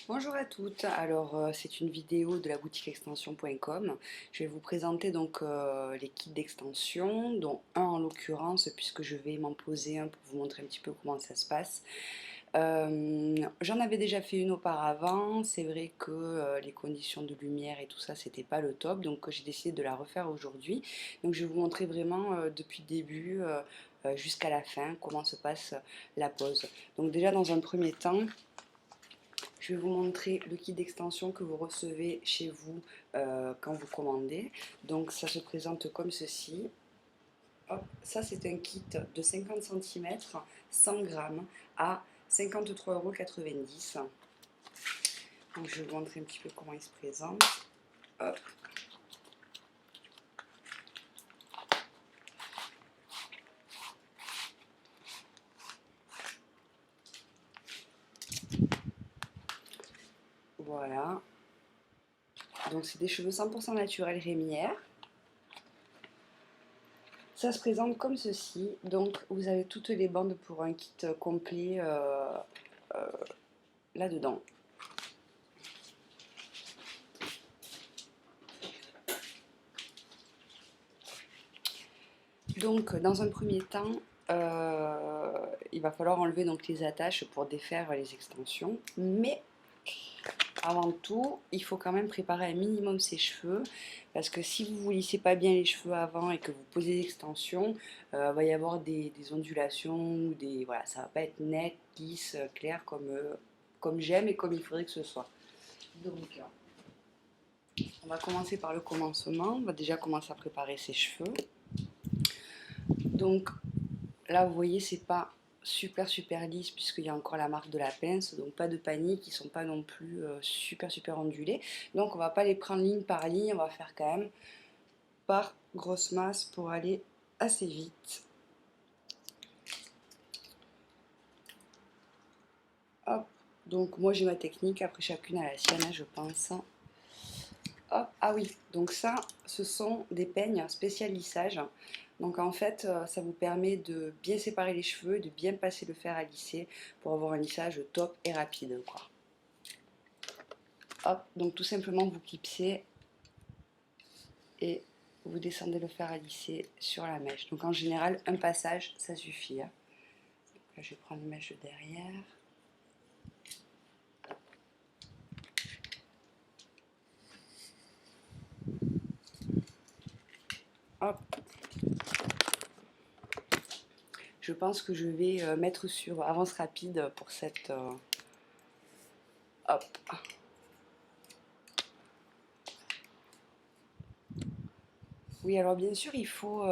Bonjour à toutes, alors c'est une vidéo de la boutique extension.com. Je vais vous présenter donc les kits d'extension, dont un en l'occurrence puisque je vais m'en poser un pour vous montrer un petit peu comment ça se passe. J'en avais déjà fait une auparavant, c'est vrai que les conditions de lumière et tout ça c'était pas le top, donc j'ai décidé de la refaire aujourd'hui. Donc je vais vous montrer vraiment depuis le début jusqu'à la fin comment se passe la pose. Donc déjà dans un premier temps, je vais vous montrer le kit d'extension que vous recevez chez vous quand vous commandez. Donc ça se présente comme ceci. Hop, ça c'est un kit de 50 cm, 100 grammes à 53,90 €. Donc je vais vous montrer un petit peu comment il se présente. Hop. Voilà. Donc c'est des cheveux 100% naturels Rémière. Ça se présente comme ceci, donc vous avez toutes les bandes pour un kit complet là-dedans. Donc dans un premier temps, il va falloir enlever donc les attaches pour défaire les extensions, mais avant tout, il faut quand même préparer un minimum ses cheveux, parce que si vous ne vous lissez pas bien les cheveux avant et que vous posez des extensions, il va y avoir des ondulations, ou voilà, ça va pas être net, lisse, clair comme j'aime et comme il faudrait que ce soit. Donc, on va commencer par le commencement, on va déjà commencer à préparer ses cheveux. Donc là, vous voyez, c'est pas super lisse puisqu'il y a encore la marque de la pince, donc pas de panique, ils sont pas non plus super ondulés. Donc on va pas les prendre ligne par ligne, on va faire quand même par grosse masse pour aller assez vite. Hop, donc moi j'ai ma technique, après chacune a la sienne, je pense. Hop, ah oui, donc ça, ce sont des peignes spécial lissage. Donc en fait, ça vous permet de bien séparer les cheveux, de bien passer le fer à lisser pour avoir un lissage top et rapide, quoi. Hop, donc tout simplement vous clipsez et vous descendez le fer à lisser sur la mèche. Donc en général, un passage, ça suffit. Hein. Donc là, je vais prendre une mèche de derrière. Hop. Je pense que je vais mettre sur avance rapide pour cette... hop. Oui, alors bien sûr, il faut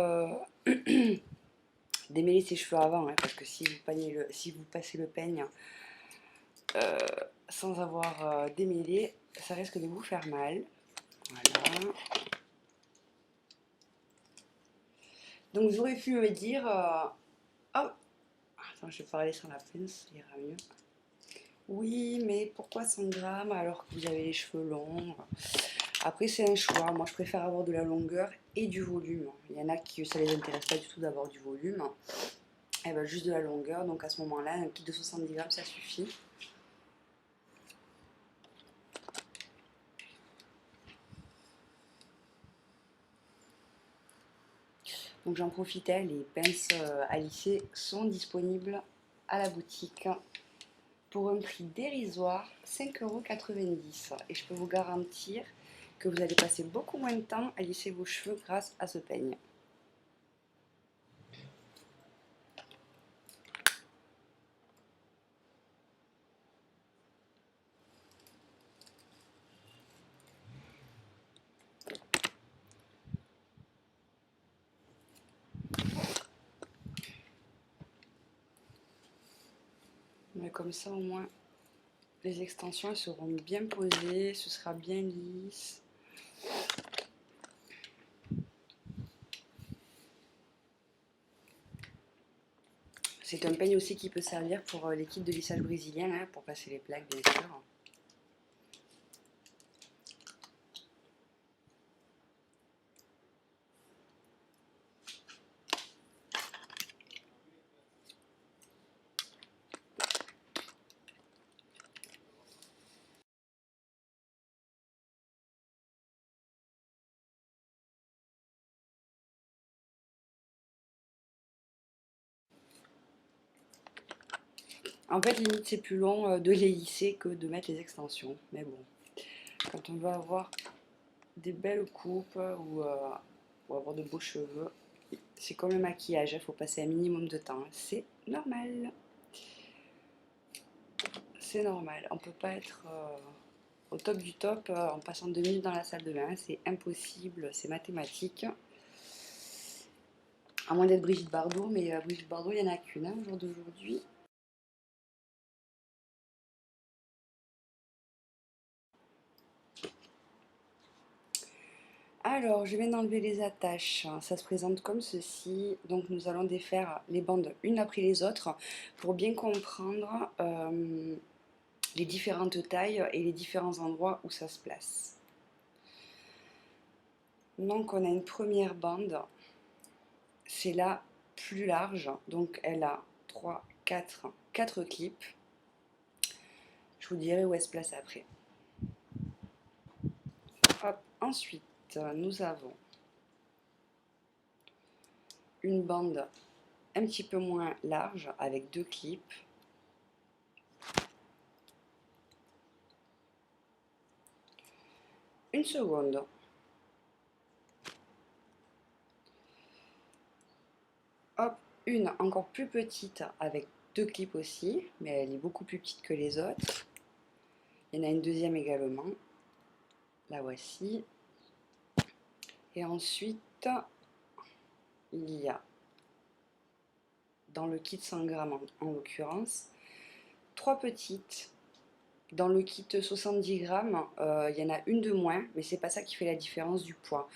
démêler ses cheveux avant, hein, parce que si vous passez le peigne euh, sans avoir démêlé, ça risque de vous faire mal. Voilà. Donc j'aurais pu me dire, oh, attends, je vais parler sans la pince, ça ira mieux. Oui, mais pourquoi 100 grammes alors que vous avez les cheveux longs? Après, c'est un choix. Moi, je préfère avoir de la longueur et du volume. Il y en a qui ça les intéresse pas du tout d'avoir du volume. Et ben, juste de la longueur. Donc à ce moment-là, un kit de 70 grammes, ça suffit. Donc j'en profitais, les pinces à lisser sont disponibles à la boutique pour un prix dérisoire, 5,90 €. Et je peux vous garantir que vous allez passer beaucoup moins de temps à lisser vos cheveux grâce à ce peigne. Mais comme ça, au moins, les extensions elles seront bien posées, ce sera bien lisse. C'est un peigne aussi qui peut servir pour les kits de lissage brésilien, hein, pour passer les plaques, bien sûr. En fait, limite, c'est plus long de les lisser que de mettre les extensions. Mais bon, quand on veut avoir des belles coupes ou avoir de beaux cheveux, c'est comme le maquillage, il faut passer un minimum de temps. C'est normal. C'est normal. On peut pas être au top du top en passant 2 minutes dans la salle de bain. C'est impossible, c'est mathématique. À moins d'être Brigitte Bardot, mais Brigitte Bardot, il n'y en a qu'une au jour d'aujourd'hui. Alors, je viens d'enlever les attaches. Ça se présente comme ceci. Donc, nous allons défaire les bandes une après les autres pour bien comprendre les différentes tailles et les différents endroits où ça se place. Donc, on a une première bande. C'est la plus large. Donc, elle a 3, 4 clips. Je vous dirai où elle se place après. Hop. Ensuite, nous avons une bande un petit peu moins large avec 2 clips. Une seconde. Hop, une encore plus petite avec 2 clips aussi, mais elle est beaucoup plus petite que les autres. Il y en a une deuxième également. La voici. Et ensuite, il y a, dans le kit 100 grammes en l'occurrence, 3 petites. Dans le kit 70 grammes, il y en a une de moins, mais c'est pas ça qui fait la différence du poids.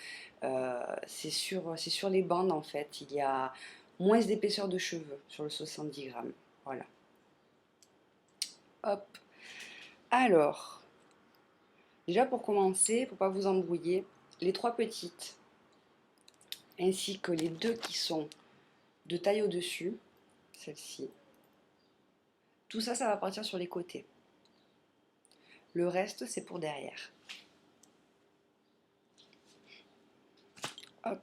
C'est sur les bandes en fait, il y a moins d'épaisseur de cheveux sur le 70 grammes. Voilà. Hop. Alors, déjà pour commencer, pour pas vous embrouiller, les 3 petites, ainsi que les 2 qui sont de taille au-dessus, celle-ci, tout ça, ça va partir sur les côtés. Le reste, c'est pour derrière. Hop.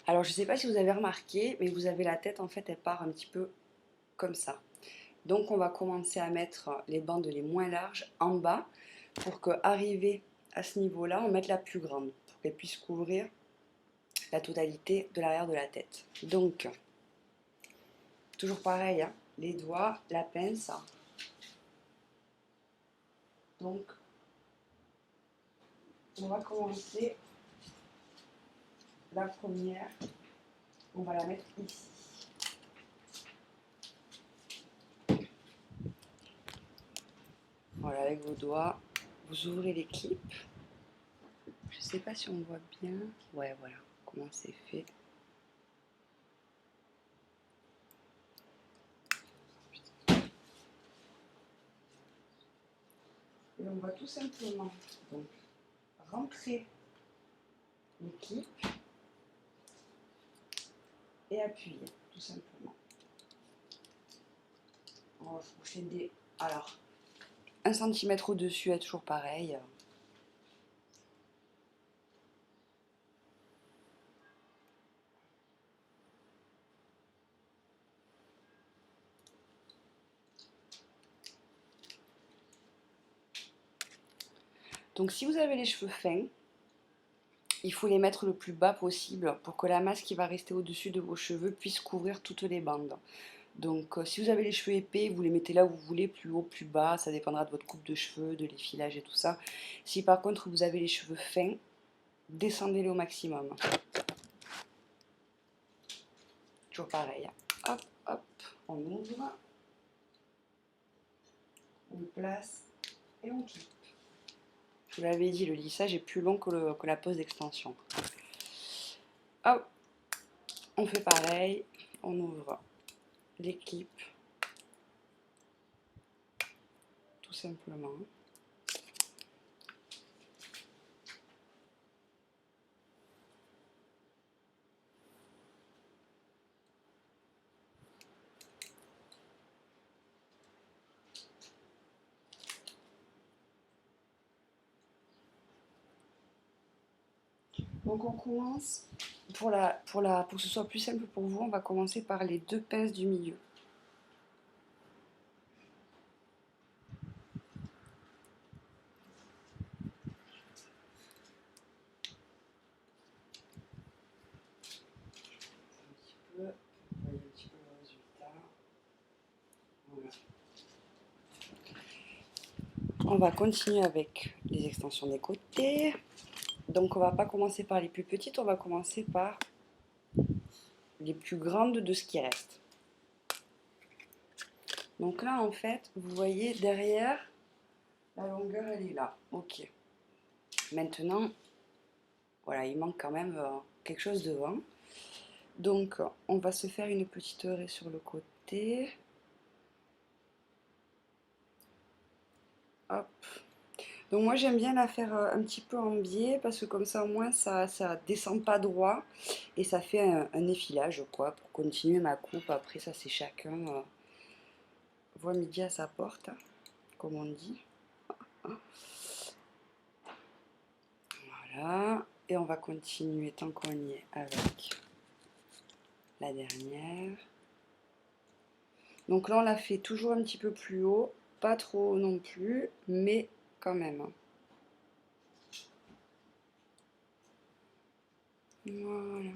Alors, je ne sais pas si vous avez remarqué, mais vous avez la tête, en fait, elle part un petit peu comme ça. Donc, on va commencer à mettre les bandes les moins larges en bas pour qu'arrivé à ce niveau-là, on mette la plus grande pour qu'elle puisse couvrir la totalité de l'arrière de la tête. Donc, toujours pareil, hein, les doigts, la pince. Donc, on va commencer la première, on va la mettre ici. Voilà, avec vos doigts, vous ouvrez les clips. Je ne sais pas si on voit bien. Ouais, voilà comment c'est fait. Et on va tout simplement donc, rentrer les clips et appuyer, tout simplement. On va coucher des... Alors, 1 cm au-dessus est toujours pareil. Donc si vous avez les cheveux fins, il faut les mettre le plus bas possible pour que la masse qui va rester au-dessus de vos cheveux puisse couvrir toutes les bandes. Donc si vous avez les cheveux épais, vous les mettez là où vous voulez, plus haut, plus bas, ça dépendra de votre coupe de cheveux, de l'effilage et tout ça. Si par contre vous avez les cheveux fins, descendez-les au maximum. Toujours pareil. Hop, hop, on ouvre, on place et on clip. Je vous l'avais dit, le lissage est plus long que la pose d'extension. Hop, on fait pareil, on ouvre les clips, tout simplement. Donc on commence, pour que ce soit plus simple pour vous, on va commencer par les 2 pinces du milieu. on va continuer avec les extensions des côtés. Donc on va pas commencer par les plus petites, on va commencer par les plus grandes de ce qui reste. Donc là en fait, vous voyez derrière, la longueur elle est là. Ok. Maintenant, voilà, il manque quand même quelque chose devant. Donc on va se faire une petite raie sur le côté. Hop. Donc moi j'aime bien la faire un petit peu en biais parce que comme ça au moins ça descend pas droit et ça fait un effilage quoi pour continuer ma coupe. Après ça c'est chacun voit midi à sa porte, hein, comme on dit. Voilà, et on va continuer tant qu'on y est avec la dernière. Donc là on la fait toujours un petit peu plus haut, pas trop haut non plus, mais quand même. Voilà.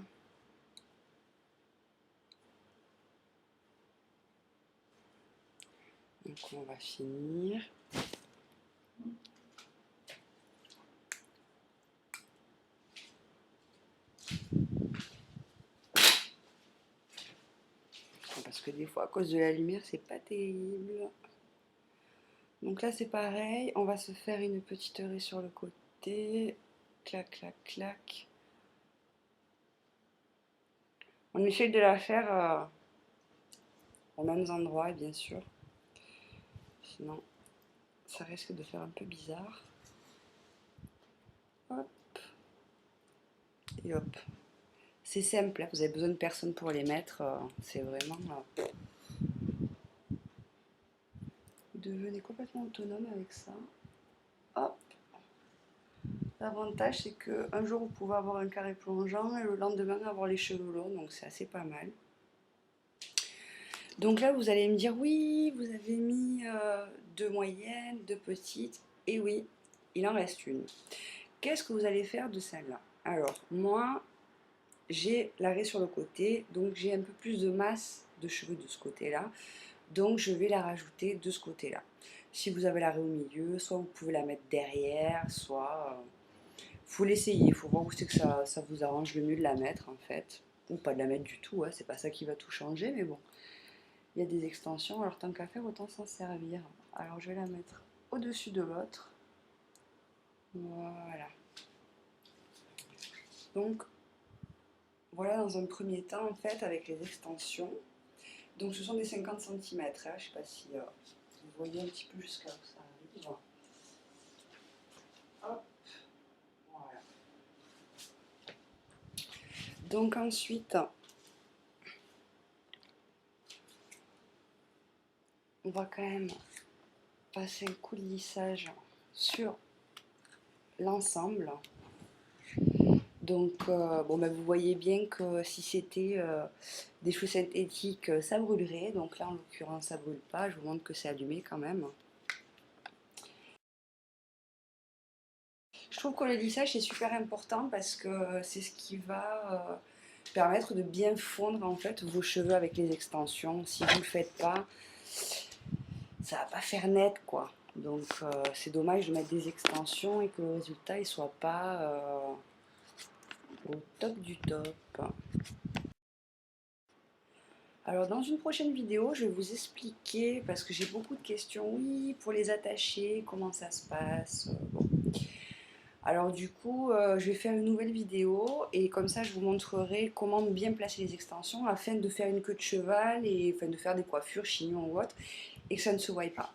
Donc on va finir. Parce que des fois à cause de la lumière c'est pas terrible. Donc là c'est pareil, on va se faire une petite raie sur le côté. Clac, clac, clac. On essaye de la faire aux mêmes endroits bien sûr. Sinon ça risque de faire un peu bizarre. Hop. Et hop. C'est simple, hein, vous avez besoin de personne pour les mettre. C'est vraiment... vous devenez complètement autonome avec ça. Hop. L'avantage c'est qu'un jour vous pouvez avoir un carré plongeant et le lendemain avoir les cheveux longs, donc c'est assez pas mal. Donc là vous allez me dire oui, vous avez mis deux moyennes, deux petites, et oui, il en reste une. Qu'est-ce que vous allez faire de celle-là? Alors moi, j'ai l'arrêt sur le côté, donc j'ai un peu plus de masse de cheveux de ce côté-là, donc je vais la rajouter de ce côté-là. Si vous avez l'arrêt au milieu, soit vous pouvez la mettre derrière, soit... faut l'essayer, il faut voir où c'est que ça vous arrange le mieux de la mettre en fait. Ou pas de la mettre du tout, hein, c'est pas ça qui va tout changer, mais bon. Il y a des extensions, alors tant qu'à faire, autant s'en servir. Alors je vais la mettre au-dessus de l'autre. Voilà. Donc, voilà dans un premier temps en fait avec les extensions. Donc ce sont des 50 cm, hein, je ne sais pas si vous voyez un petit peu jusqu'à où ça arrive. Hop, voilà. Donc ensuite, on va quand même passer un coup de lissage sur l'ensemble. Donc bon, ben, vous voyez bien que si c'était des cheveux synthétiques, ça brûlerait. Donc là en l'occurrence ça brûle pas, je vous montre que c'est allumé quand même. Je trouve que le lissage c'est super important parce que c'est ce qui va permettre de bien fondre en fait vos cheveux avec les extensions. Si vous ne le faites pas, ça va pas faire net quoi. Donc c'est dommage de mettre des extensions et que le résultat il soit pas au top du top. Alors dans une prochaine vidéo, je vais vous expliquer, parce que j'ai beaucoup de questions, oui, pour les attacher, comment ça se passe, bon. Alors du coup, je vais faire une nouvelle vidéo et comme ça je vous montrerai comment bien placer les extensions afin de faire une queue de cheval et enfin de faire des coiffures, chignons ou autre et que ça ne se voie pas.